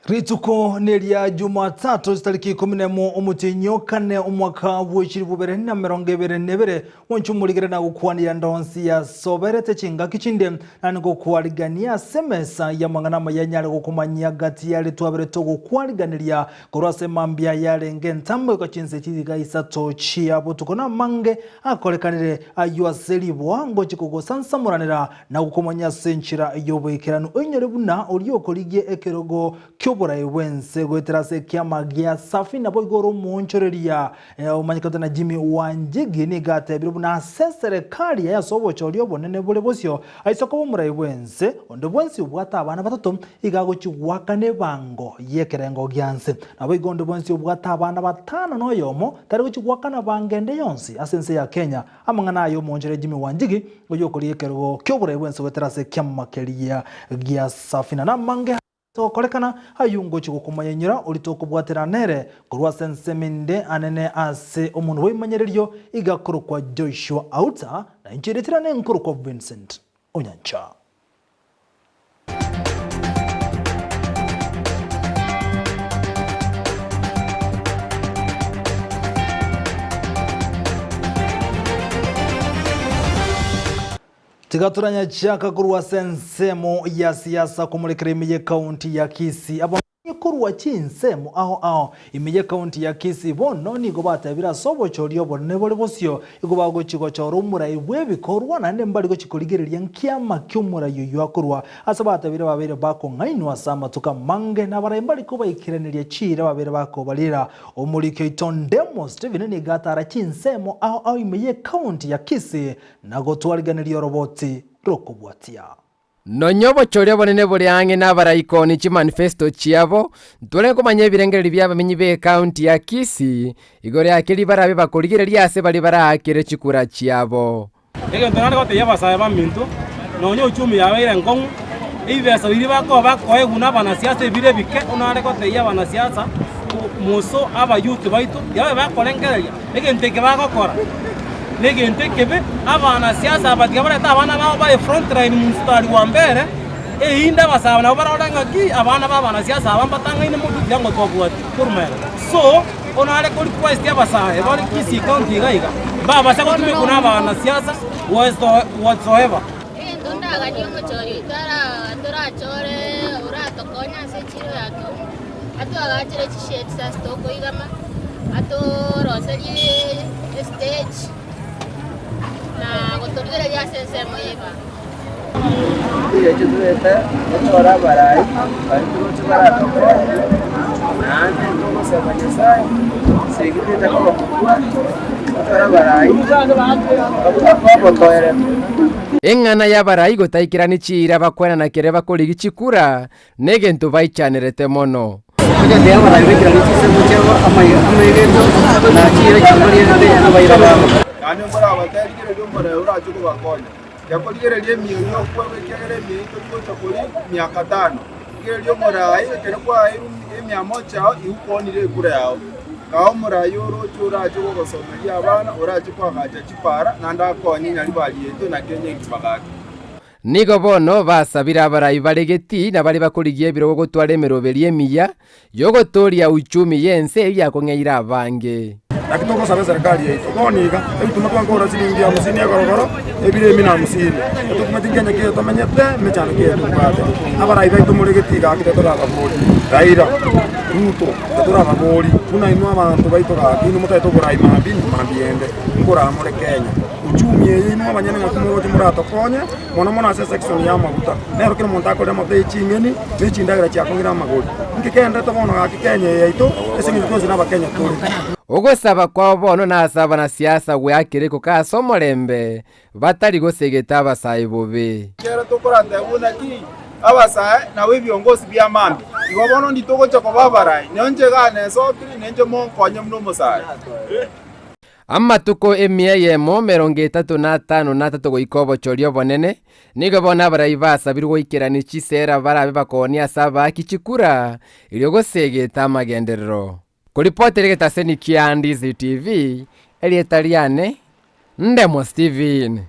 Rituko nelia Jumatatu tariki 11 Omutinyo kane umwaka w'ibihumbi 2022 wonchumuligire na gukwanira ndonsi ya soberete chinga kichinde nani gukwarigania semesa ya mangana yanyale gukumanya gati ya letwabere to gukwariganiria korase mambia yale ngentambo ko Chinsa Isato chiabo tukona mange akolekanire ayuaselibwa ngo chikugo sansamuranira na gukumanya senchira yobekirano onyerebuna oliokoligie ekerogo Bora wense gweterase kiama gia safi na boigoro monchoreria umanyikata na Jimmy Wanjigi ni gate birubu na serikali ya sobo cholio bonene bole bosio aisoko bomurai wense ondo bonsi ubwata abana batatu igago chiwakane bango yekerengo gyanse na boigondo bonsi ubwata abana batano no yomo tari chiwakana bangende yonsi asense ya Kenya amangana ayo monchore Jimmy Wanjigi oyokori yekergo kyobora wense gweterase kiama kelia gia safi na mange kolekana hayungo chikukumanyira ulitokubwatira nere kurwa senseminde anene ase omuntu wimanyereryo igakuru kwa Joshua Auta na inchiritira nenkuru kwa Vincent Onyancha. Tigaturanya chaka kuruwa sensemo ya siasa kumulikira imiye kaunti ya Kisii abo kuruwa chinsemo aho imiye kaunti ya Kisii bono nigo batabira sobo cholio bonne bole bosio igobago chigo chorumura ibwebikorwa nande mbali go chikoligereria nkiama kyumura yoyo akurwa asabatabira babere bako ngainwa sama tuka mange na barembali ko bayikiraniriye chira babere bako balira omulike itondemo Steven ni gatara chinsemo aho imiye kaunti ya Kisii nago twariganiriye roboti rokubwatia Nonyobo choria bonene bole ange na barayikoni chi manifesto chiabo ntole komanya ebirengereri by'abamenyi be county ya Kisii igore akeli barabe bakoligereria ase bali barakire chikura chiabo ege ntonane gote yabasaya bamintu nonyo uchumi yawe ire ngongu ibesa biri bako eguna bana siasa ebire bike onare gote yabana siasa muso aba youth baitu yawe bakolengereria ege nteke bagokora negente kebe abana siasa abatigabara abana babo ba front line mustari wa mbere inda basaba nabo baroranga ki abana baba siasa abambatanga ine mutu byango twabwati kurumera so onare ko request yabasaya bari Kisii county gaiga baba sako tume kuna abana siasa whatsoever ndonda ganyongo chori ndora chore urato konya se chiro yato ato agachire chishet sa stoko igama ato roseli stage na gotorgere ya sensemo yeba iya chudeta otora barai bantu chubara to nande ngomo sabanyasai segite ko otora barai ko toere engana ya barai gotaikirani chira bakwena na kere bakoli gichikura negento baichanerete mono Oke dia barai bekirani chise muchewa amayireto na chira chamariente abayiraba Ani mbora abategire byo mbora uraje ko bakonya yakoligere lye miyo kwa bekere miyo ko chakuri miaka 5 kire lyo mbora kere kwa emya mocha iukonire kure yao kawo mbora yoro churaje ko gosomeria abana uraje kwa gacha chipara nanda konyi nyali balieto na Kenya kibagaki nigo bono basabira abarayi baregeti na bali bakoligie biro gotwara emeroberie miya yogotoria uchumi yense yakong'eira abange Nakitoko sabe serikali yetu koniga ebituma twangora silingi ya musini ya gorogoro ebire mina musini tukumatinganya kiyo tamenyete mechana kiyo twate abarayi baitu muregetiga akitetora abori raira ruto tetora abori kuna inwa abantu baitu gakinu mutaito gorai mambiende ngora amore Kenya uchumi yenu abanyene ngakumuro murato konye mona ase section ya maguta nero kino montako de mote chingeni nechindagira chakongira magori ngikenda to bono gaki Kenya yaito esingi twose na bakenya tuli ogosaba kwa bono na asaba na siasa gwe akireko ka somolembe batari gosegeta abasayi bobe kera tokoranda ubona ki abasaya nawe byongosi bya mambi ibobono nditoko chako babarai nonje gane sokiri nenje monkonye mno musaya amatuko emiyemo 35 na tatogo ikobo chorio bonene nigo bona barayi basabirwo ikirani chisera barabe bakoni asaba kichikura iliogosegeta amagenderero kuripoti taseni kia Ndizi TV Elietaliane Ndemo Steven.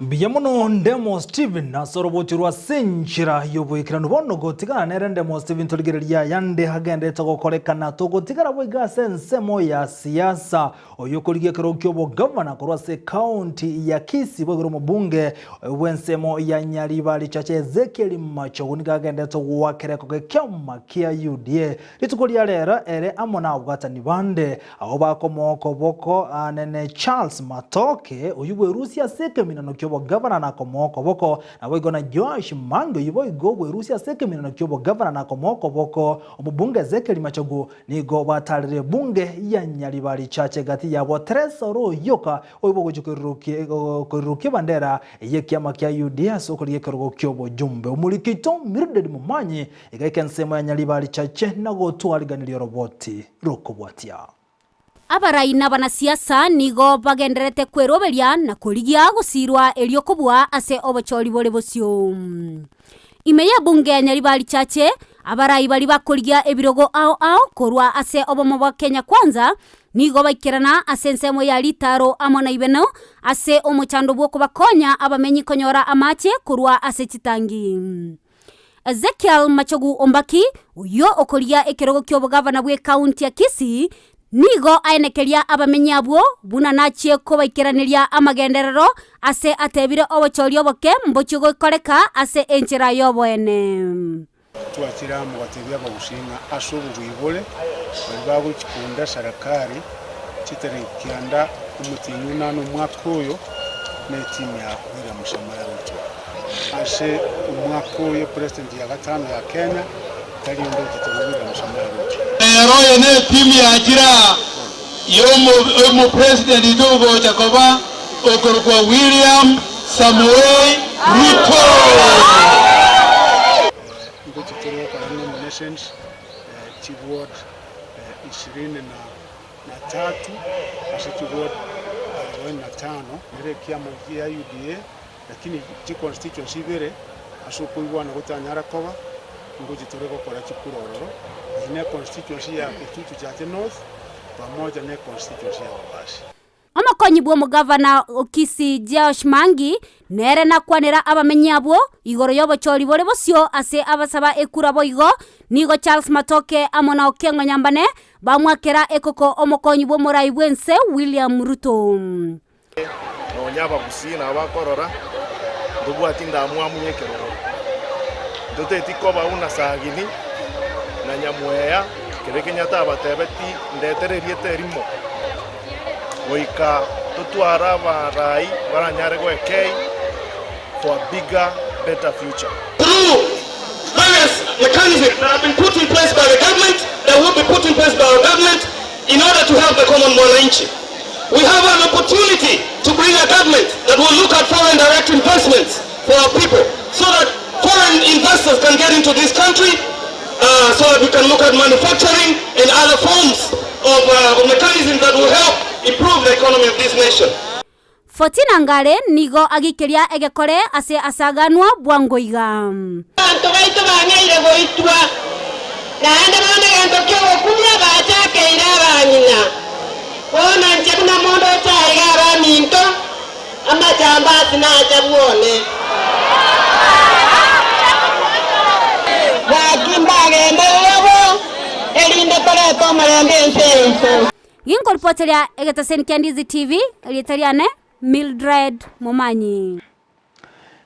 Biyamuno Ndemo Steven na sorobotirwa senchira yoboikirano bono gotigana nere Ndemo Steven toligereria yande hagende togokorekana togotigara boiga sensemo ya siasa oyokoligie kerokyo bo governor korwase county ya Kisii bogoro mubunge wensemo ya Nyaribali chache Ezekiel Macho nigagende togwakereko kekyama kia UDA litukolia lera ere amona abwatani bande aho bakomoko boko anene Charles Matoke oyubwe Rusia sekeminano kyobo governor na komoko boko na boigona Josh Mango yiboigo Rusia sekeminano kyobo governor na komoko boko omubunge Ezekiel Macho nigo batalire bunge ya Nyaribali chache gati yabo Tresoro yoka oyibo kurukie bandera yekiama kia UDA sokoliye kerogo kyobo jumbe umulikito Mildred Mumanyi igaikensemwa ya Nyaribali chache nago tualiganilio roboti rokobwatia Abaraina banasiasa nigo bagenderete kweroberia na kurigia gusirwa eliokobwa ase obochori bole bosio. Imeya bunge ya Nyaribali chache abarai bali bakurigia ebirogo ao korwa ase obomo bwa Kenya Kwanza nigo baikirana ase nsemo ya litaro amona ibeno ase omochando bwoko bakonya abamenyi konyora amache korwa ase chitangi. Ezekiel Machogu Ombaki uyo okoria ekerogo kyobo governor bwe county ya Kisii nigo ainekeria abamenyabwo buna nachie ko baikiraniria amagenderero ase atebire obochori oboke mbochigo ikoreka ase enchira yoboene twakira mu batebya bagushinga ashobo bwibole babo kikunda sarakari kiterekianda umutinyu nano mwaka uyo n'etimu ya kwira mushamara ruto ase umwaka uyo president ya gatano ya Kenya tari ndo kitabira mushamara ruto royo ne timu ya jira yo president idogo Jacoba okorwa William Samuel Ruto ngo kitero kwa nominations chiward 23 asichiward 45 ile kiama ya UDA lakini chi constituency bere ashokuibwa na gutanyara koba ngo kitero kwa chikurororo ine constituency ya Kitutu cha North pamoja na constituency ya Wabashi. Amakonyi bwo mugavana Kisii Josh Mangi nere na kwanera abamenyabwo igoro yobochori bole bosio ase abasaba ekura boigo nigo Charles Matoke amona okengo nyambane bamwakera ekoko omokonyi bwo morai bwense William Ruto. No nyaba busina abakorora ndubu atinda amwamunyekero. Ndote tikoba una sagini na nyamweya kereke nyata abatebeti ndetererie terimo oika tutwara barai baranyare gwekei for a bigger better future through various mechanisms that have been put in place by the government that will be put in place by our government in order to help the common mwananchi. We have an opportunity to bring a government that will look at foreign direct investments for our people so that foreign investors can get into this country so that we can look at manufacturing and other forms of mechanisms that will help improve the economy of this nation. Fortina Ngare nigo agikeria egekore ase asaganwa bwangoiga. Anto baitu bangaire boitwa. Na ande mwana ganto kyo kunya bachake ira banyina. Bona nchekuna mondo chaiga baminto. Ama chamba sinacha buone. Yinkorpoteria egetasen Ndizi TV elitariane Mildred Mumanyi.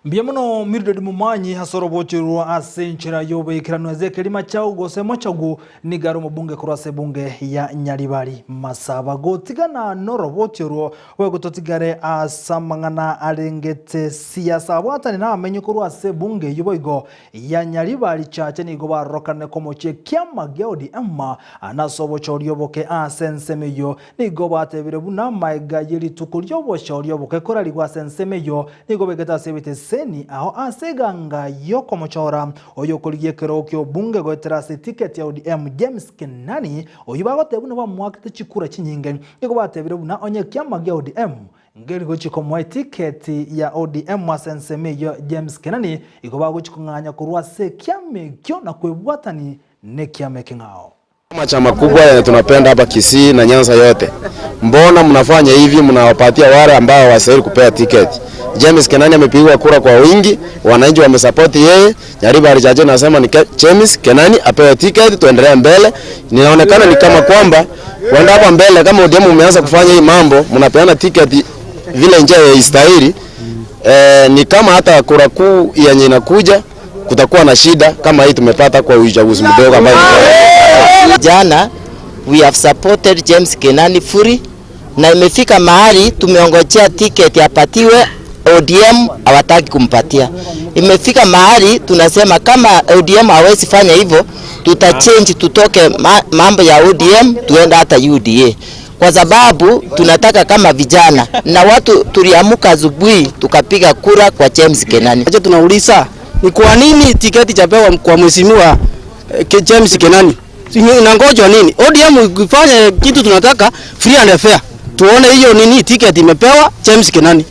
Biyamuno Mildred Mumanyi hasorobochirwa asenchira yoboikirano Ezekiel Macho gosemo chagu nigaro mubunge kurase bunge ya Nyaribali masaba gotigana norobochirwa wegototigare asamangana arengete siasa bwatani na amenyo kurase bunge yoboigo ya Nyaribali chache nigo barokane komoche kiama geodi emma anasobochoryo boke asensemeyo nigo batebire buna maiga yiri tukuryo bochoryo boke korali gwa sensemeyo nigo begeta sebite seni aho aseganga yoko mochora oyokoliye kerokyo bunge goterase ticket ya ODM James Kenani oyibagote buno bamwakite chikura chinyinge niko batebire buna onye kyama gya ODM ngeli gochikomwa ticket ya ODM asensemeyo James Kenani ikobago chikunganya kurwase kyame kyo na kwebwatani ne kyame kingao. Kama chama kubwa tunapenda hapa Kisii na Nyanza yote. Mbona mnafanya hivi, mnawapatia wale ambao wasahili kupewa tiketi? James Kenani amepigwa kura kwa wingi, wananchi wamesupport yeye. Nyaribari chache nasema ni James Kenani apewe ticket tuendelee mbele. Ninaonekana ni kama kwamba kwenda hapa mbele kama ODM umeanza kufanya hii mambo, mnapeana ticket vile nje ya istahili. Ni kama hata kura kuu yenye inakuja kutakuwa na shida kama hii tumepata kwa uchaguzi mdogo ambao jana. We have supported James Kenani fully, na imefika mahali tumeongojea ticket apatiwe, ODM hawataki kumpatia. Imefika mahali tunasema kama ODM hawezi fanya hivyo, tutachange tutoke mambo ya ODM tuenda hata UDA, kwa sababu tunataka kama vijana na watu tuliamuka asubuhi tukapiga kura kwa James Kenani. Acha tunauliza ni kwa nini tiketi chapewa kwa mheshimiwa James Kenani? Inangojwa nini? ODM ifanye kitu tunataka free and fair. Tuone hiyo nini tiketi imepewa James Kenani.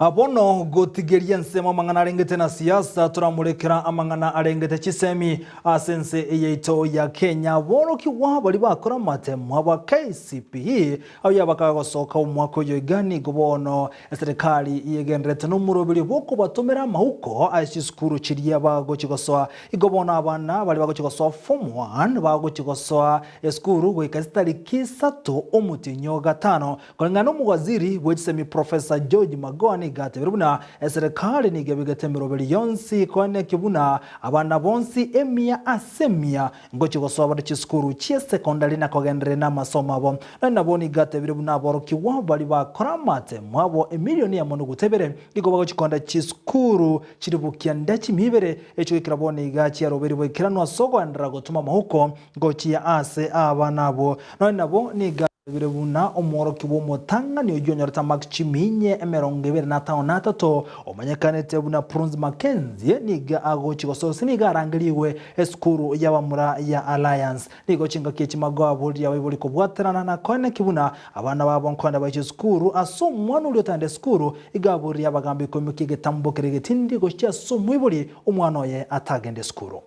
Abono gotigeria nsema mangana arengete na siasa turamurekera amangana arengete chisemi asense yeito ya Kenya boroki wa bali bakora matemu aba KCPE aho yabakagosoka umwaka uyo igani gobono serikali yegendrete no murobiri boko batomera mahuko aishikuru chiriya bago chigosoa igobona abana bali bago chigosoa form 1 bago chigosoa eskuru gwikastari kisato omutinyo gatano kolengana mu waziri wechisemi Professor George Magoni gateberuna serikali ni gebigatembero beli yonsi kone kibuna abana bonsi emia asemia ngochi gosoba de chiskuru chie secondary na kogendere na masomo abo naboni gateberuna boroki wa bali bakora mate mwabo emilioni ya mono gutebere igobago chikonda chiskuru chiribukia ndachi mibere echo ikiraboni gachi aroberi bo ikiranwa soko andra gutuma mahuko ngochi ya ase abana abo nabo ni birebuna omoroki bo motanga ni ojonyorta makchiminye emerongebe na taonatato omanyekanete buna Prince Mackenzie niga agochi gososi niga arangiriwe eskuru y'abamura ya Alliance nigo chinga kichimago abuli yawe buli kubwaterana na kone kibuna abana babo nkonda bacheskuru asomwana uli otande skuru igaburi yabagambi komikige tambokere getindi gochya somwe buli omwana oye atagende skuru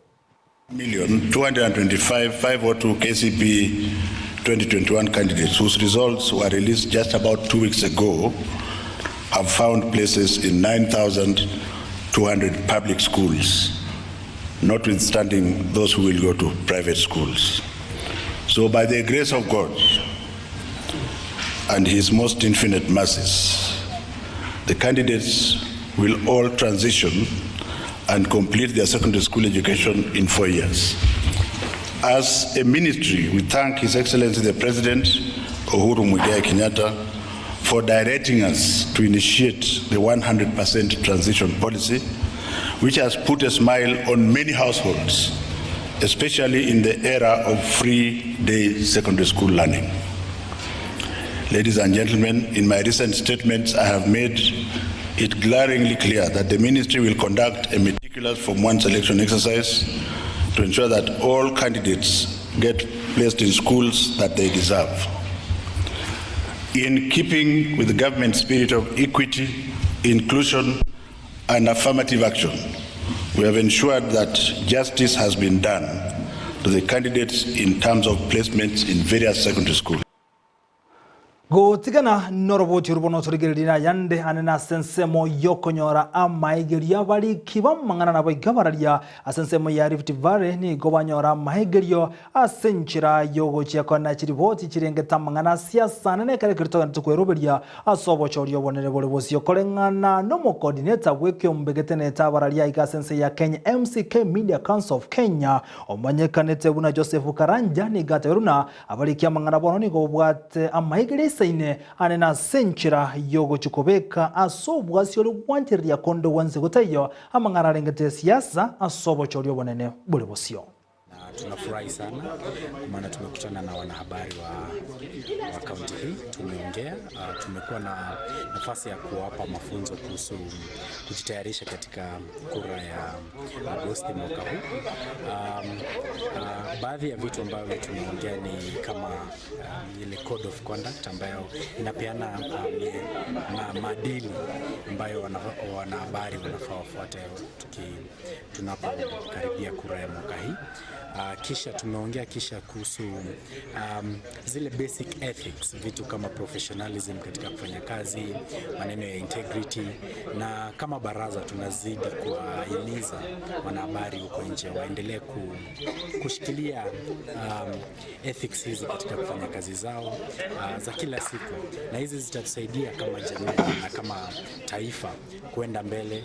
225,502 KCP 2021 candidates whose results were released just about 2 weeks ago have found places in 9,200 public schools, notwithstanding those who will go to private schools. So by the grace of God and His most infinite mercies, the candidates will all transition and complete their secondary school education in 4 years. As a ministry, we thank His Excellency the President, Uhuru Muigai Kenyatta, for directing us to initiate the 100% transition policy, which has put a smile on many households, especially in the era of free day secondary school learning. Ladies and gentlemen, in my recent statements, I have made it glaringly clear that the ministry will conduct a meticulous Form 1 selection exercise to ensure that all candidates get placed in schools that they deserve. In keeping with the government's spirit of equity, inclusion, and affirmative action, we have ensured that justice has been done to the candidates in terms of placements in various secondary schools. Go tigana noroboti rubono torigerina yande anena sensemo yokonyora amaigeria bali kiba mangana na baigabararia asensemo ya Rift Valley ni gobanyora maigerio asenchira yogo chiakona chiriboti chirengeta mangana siasa nene kare kirito tukweroberia asobo chorio bonere bole bosio kolengana no mo coordinator weke ombegete tabararia igasense ya Kenya MCK Media Council of Kenya omanyekanete buna Joseph Karanja ni gateruna abalikia mangana bono ni gobwate amaigeria ine anena senchira yogo chukobeka asobu asiolo wanjiri ya kondo wanze gotayo amangara rengete siasa asobo chorio bonene bole bosio. Tunafurahi sana maana tumekutana na wanahabari wa kaunti hii, tumeongea, tumekuwa na nafasi ya kuwapa mafunzo kuhusu kujitayarisha katika kura ya Agosti mwaka huu. Baadhi ya vitu ambavyo tumeongea ni kama ile code of conduct ambayo inapeana maadili ambayo wanahabari wanafaa wafuate tunapokaribia kura ya mwaka hii. Kisha tumeongea kuhusu zile basic ethics, vitu kama professionalism katika kufanya kazi, maneno ya integrity, na kama baraza tunazidi kuwahimiza wanahabari huko nje waendelee kushikilia ethics hizi katika kufanya kazi zao za kila siku, na hizi zitatusaidia kama jamii na kama taifa kwenda mbele.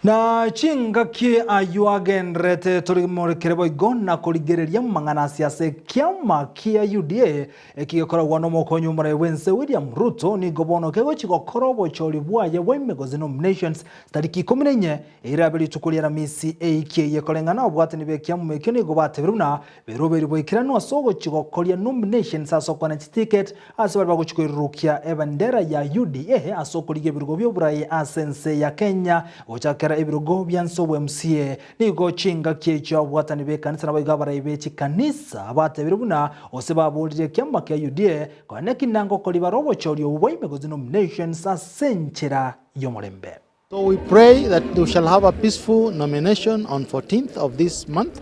Na chingaki ayuagenrete turimurikire igona kurigereria mang'ana siasa kiama kia UDA ekikoragwa n'omukonyi umure wense William Ruto ni gobono kego chigokoro bochori bwaye w'imigozi nominations tariki 14 irabiri tukuliera misi AK yekorengana obwatani be kiamu mekyo ni gobateberuna beroberi boikirano asogo chigokoria nominations asokwana ticket asabari baguchikwirukia ebendera ya UDA asokorige birugo by'oburayi asense ya Kenya ochakera ibirugo byansowe MCA nigo chinga kyecho obwatani be kanisa nabaigabara ibechi kanisa abateberuna osebabulire kiama kya UDA kone kinango koliba robochori obw'imigozi nominations asenchera yomurembe. So we pray that we shall have a peaceful nomination on 14th of this month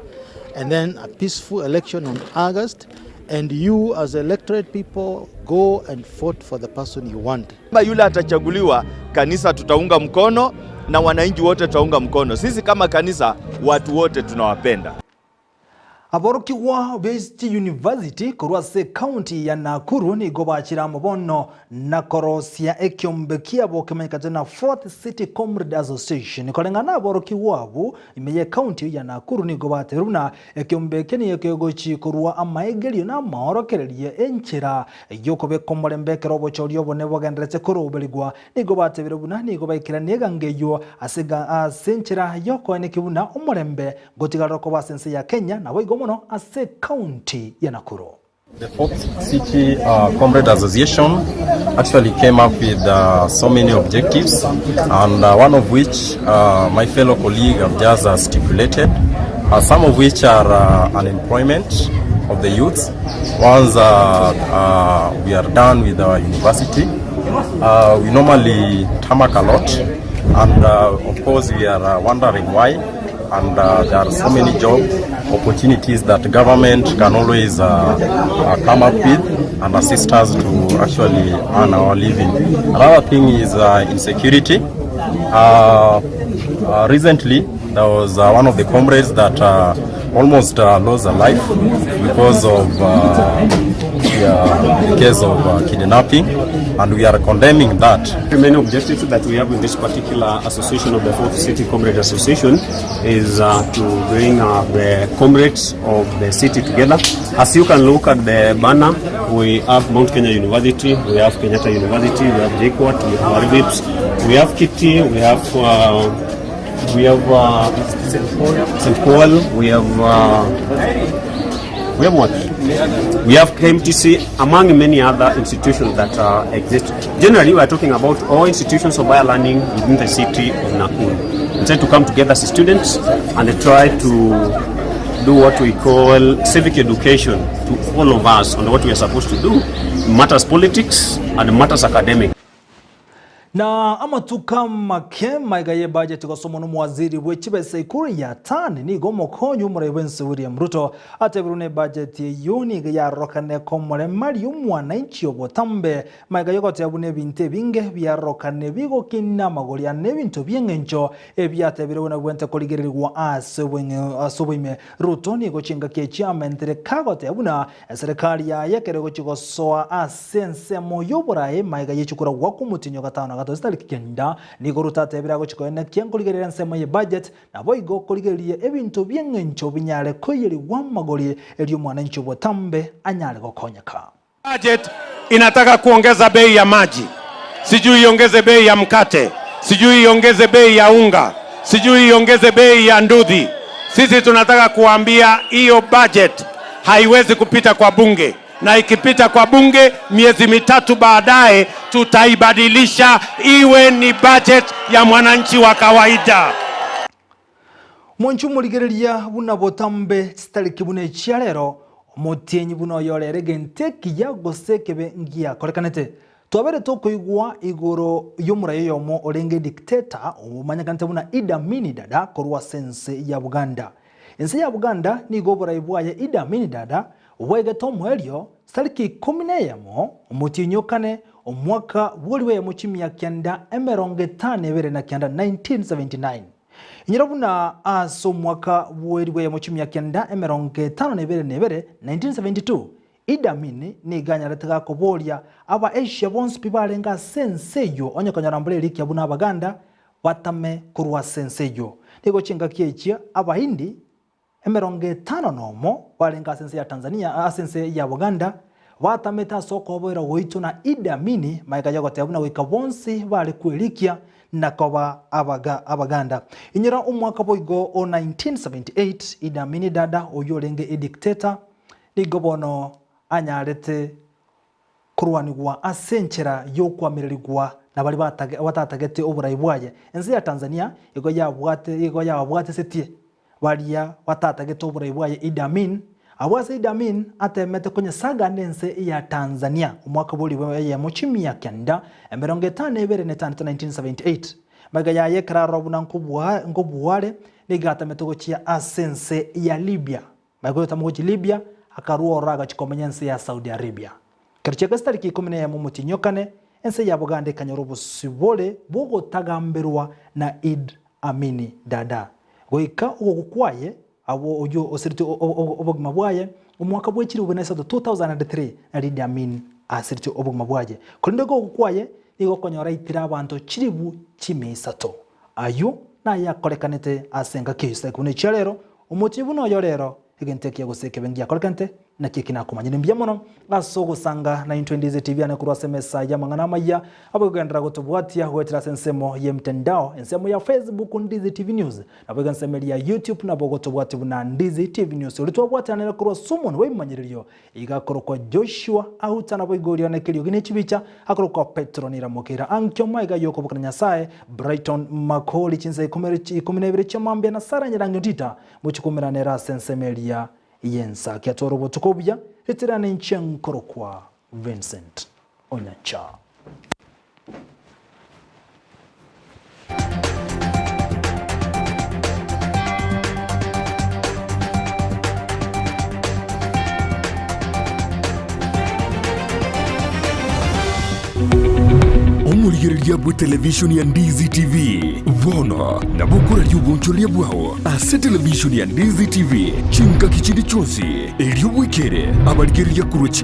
and then a peaceful election on August, and you as electorate people go and vote for the person you want. Yule atachaguliwa, kanisa tutaunga mkono na wananchi wote tutaunga mkono. Sisi kama kanisa watu wote tunawapenda. Aboroki wa Best University kurwase county ya Nakuru ni gobachira mubono na korosia ekyombekia bokemeka tena 4th City Comrade Association kolengana aboroki wabu imeye county ya Nakuru ni gobateruna ekyombeke ni ekyogochi kurwa amaegelio na maorokererie enchira yokobe komorembeke robochori obone bogendretse kurobeligwa ni gobateberuna ni gobaikira negangeyo asega asenchira yoko enekibuna umorembe gotigaroko basense ya Kenya na boigo as a county ya Nakuru. The 4th City Comrade Association actually came up with so many objectives, and one of which my fellow colleague have just stipulated, some of which are unemployment of the youth. Once we are done with our university, we normally tarmac a lot, and of course we are wondering why. And there are so many job opportunities that government can always come up with and assist us to actually earn our living. Another thing is insecurity. Recently, there was one of the comrades that almost lost their life because of the case of kidnapping, and we are condemning that. The main objective that we have in this particular association of the 4th City Comrade Association is to bring the comrades of the city together. As you can look at the banner, we have Mount Kenya University, we have Kenyatta University, we have JKUAT, we have RVIPS, we have Kitty, we have St. Paul, we have what? We have KMTC, among many other institutions that exist. Generally, we are talking about all institutions of higher learning within the city of Nakuru. We try to come together as students and try to do what we call civic education to all of us on what we are supposed to do. Matters politics and matters academic. Na amatuka make maigaye budget gosomo n'umuwaziri w'ekibese ikuru ya tani ni gomo konyu muri wense William Ruto atebirune budget yuni ya rokane komore mari umwananchi obotambe maigaye gote abune binte binge bya rokane bigo kinna magori ya nebinto byengencho ebyatebirune bwente koligererwa asobime Ruto ni gochinga kechiama entre kagote abuna serikali ya yekere gochigosoa asense moyoburaye maigaye chukura wakumutinyo gatano Stali kenda ni goruta tebira go chikoene kyenkoligerera nsemo ye budget na boigo koligerie ebintu byengencho binyale koyeri wamagori elio mwananchi botambe anyale gokonyeka. Budget inataka kuongeza bei ya maji, sijui iongeze bei ya mkate, sijui iongeze bei ya unga, sijui iongeze bei ya ndudhi. Sisi tunataka kuambia hiyo budget haiwezi kupita kwa bunge, na ikipita kwa bunge miezi mitatu baadaye tutaibadilisha iwe ni budget ya mwananchi wa kawaida. Mwanchu muligereria buna botambe sitaliki bune chialero omotienyi buno yorere genteki ya gosekebe ngia korekanete twabere tokoigwa igoro yomurayo yomo orenge dictator omanyakante buna Idi Amin dada korwa sense ya Buganda Ensi ya Buganda nigo buraibwaye Idi Amin Dada wegeta omwelio tariki 11 omutinyukane omwaka bwoliwe mu 1959 Nyirabuna aso mwaka bwoliwe mu 1952 Idi Amin niganya letega kobolia aba Asia bonse bibalenga senseyo onyakanyarambule liki abuna Abaganda watame kurwa senseyo nigo chinga kiechia abahindi 50 balenga sense ya Tanzania sense ya Uganda watameta soko bwera woitu na Idi Amin maika yagote abuna wika bonse bale kwelikia nakoba Abaganda inyira umwaka boigo o 1978 Idi Amin Dada oyolenge edictator nigobono anyarete kurwanirwa asenchera yokwamirirwa nabali batatagete oburaibwaye enzi ya Tanzania igo yabwate setie balia batatagete oburaibwaye Idi Amin abwase Idi Amin atemete kwenye saga nense ya Tanzania umwaka boliwe ya muchimi ya kenda 1978 magaya yekra robuna nkubuwale nigata metogochia asense ya Libya magoyo tamugochi Libya akaruo raga chikomenyense ya Saudi Arabia karicheka stariki 10 mu mutinyokane ense ya Buganda kanyarubu sibole bogo tagamberwa na Idi Amin Dada goika ogukwaye abo ojo osiriti obogima bwaye umwaka bwekiri ubonesa 2003 na Idi Amin asiriti obogima bwaye kolindego ogukwaye nigo konyora itira abantu chiribu chimisato ayo na yakolekanete asenga kisa kune chalero umutibu no yorero igenteke guseke bengia kolekante na kikina kumanyine mbyamono asogo sanga na Ndizi TV ana kurwa semesa ya mangana Amayia abugandra gotobwatia wetira sensemo ye mtandao ensemo ya Facebook Ndizi TV News na bugensemo ya YouTube na bogotobwati buna Ndizi TV News ulitobwata na kurwa summon we manyiriyo igakorokwa Joshua ahutana boigorio na kilio gine chibicha akorokwa Petro niramukira ankyo maiga yoko bukanya sae Brighton Makoli Chinsa 12 chamambia na Sara nyirangitita muchikumira nera sensemelia yensa kiatoro tukobya hitirane nchenkorokwa Vincent Onyacha Omurigereria bwa television ya Ndizi TV vono na bukura y'ubunchoria bwao ase television ya Ndizi TV chinga kichindi chonsi elio wikere abarigereria kuruchi